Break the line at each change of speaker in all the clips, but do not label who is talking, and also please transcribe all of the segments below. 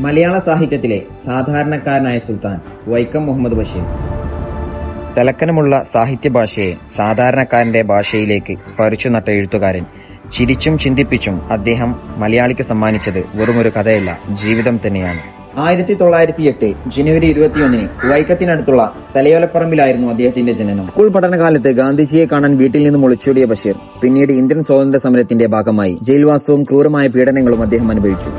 മലയാള സാഹിത്യത്തിലെ സാധാരണക്കാരനായ സുൽത്താൻ വൈക്കം മുഹമ്മദ് ബഷീർ. തലക്കനമുള്ള സാഹിത്യഭാഷയെ സാധാരണക്കാരന്റെ ഭാഷയിലേക്ക് പറിച്ചുനട്ട എഴുത്തുകാരൻ. ചിരിച്ചും ചിന്തിപ്പിച്ചും അദ്ദേഹം മലയാളിക്ക് സമ്മാനിച്ചത് വെറുമൊരു കഥയല്ല, ജീവിതം തന്നെയാണ്. 1908 ജനുവരി 21 വൈക്കത്തിനടുത്തുള്ള തലയോലപ്പറമ്പിലായിരുന്നു അദ്ദേഹത്തിന്റെ ജനനം. സ്കൂൾ പഠനകാലത്ത് ഗാന്ധിജിയെ കാണാൻ വീട്ടിൽ നിന്നും ഒളിച്ചോടിയ ബഷീർ പിന്നീട് ഇന്ത്യൻ സ്വാതന്ത്ര്യ സമരത്തിന്റെ ഭാഗമായി ജയിൽവാസവും ക്രൂരമായ പീഡനങ്ങളും അദ്ദേഹം അനുഭവിച്ചു.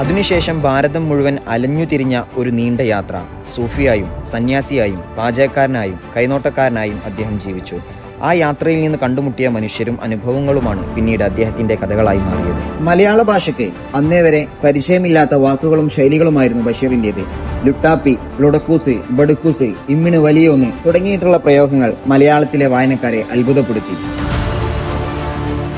അതിനുശേഷം ഭാരതം മുഴുവൻ അലഞ്ഞുതിരിഞ്ഞ ഒരു നീണ്ട യാത്ര. സൂഫിയായും സന്യാസിയായും പാചകക്കാരനായും കൈനോട്ടക്കാരനായും അദ്ദേഹം ജീവിച്ചു. ആ യാത്രയിൽ നിന്ന് കണ്ടുമുട്ടിയ മനുഷ്യരും അനുഭവങ്ങളുമാണ് പിന്നീട് അദ്ദേഹത്തിന്റെ കഥകളായി മാറിയത്. മലയാള ഭാഷയ്ക്ക് അന്നേ വരെ പരിചയമില്ലാത്ത വാക്കുകളും ശൈലികളുമായിരുന്നു ബഷീറിന്റേത്. ലുട്ടാപ്പി, ലൊടക്കൂസ്, ബടുക്കൂസ്, ഇമ്മിണ് വലിയൊന്ന് തുടങ്ങിയിട്ടുള്ള പ്രയോഗങ്ങൾ മലയാളത്തിലെ വായനക്കാരെ അത്ഭുതപ്പെടുത്തി.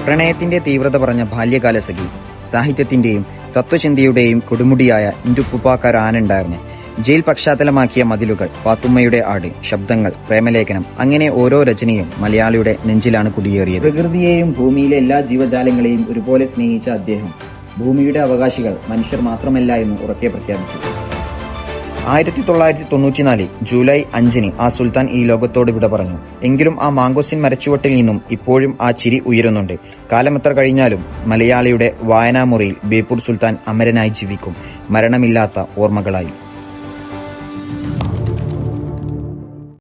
പ്രണയത്തിന്റെ തീവ്രത പറഞ്ഞ ബാല്യകാലസഖി, സാഹിത്യത്തിന്റെയും തത്വചിന്തയുടെയും കൊടുമുടിയായ ഇന്റുപ്പുപ്പാക്കാരാനുണ്ടായിരുന്നു. ജയിൽ പശ്ചാത്തലമാക്കിയ മതിലുകൾ, പാത്തുമ്മയുടെ ആട്, ശബ്ദങ്ങൾ, പ്രേമലേഖനം, അങ്ങനെ ഓരോ രചനയും മലയാളിയുടെ നെഞ്ചിലാണ് കുടിയേറിയത്. പ്രകൃതിയെയും ഭൂമിയിലെ എല്ലാ ജീവജാലങ്ങളെയും ഒരുപോലെ സ്നേഹിച്ച അദ്ദേഹം ഭൂമിയുടെ അവകാശികൾ മനുഷ്യർ മാത്രമല്ല എന്ന് ഉറക്കെ പ്രഖ്യാപിച്ചു. 1994 ജൂലൈ 5 ആ സുൽത്താൻ ഈ ലോകത്തോട് വിട പറഞ്ഞു. എങ്കിലും ആ മാങ്കോസിൻ മരച്ചുവട്ടിൽ നിന്നും ഇപ്പോഴും ആ ചിരി ഉയരുന്നുണ്ട്. കാലമെത്ര കഴിഞ്ഞാലും മലയാളിയുടെ വായനാമുറിയിൽ ബേപ്പൂർ സുൽത്താൻ അമരനായി ജീവിക്കും, മരണമില്ലാത്ത ഓർമ്മകളായി.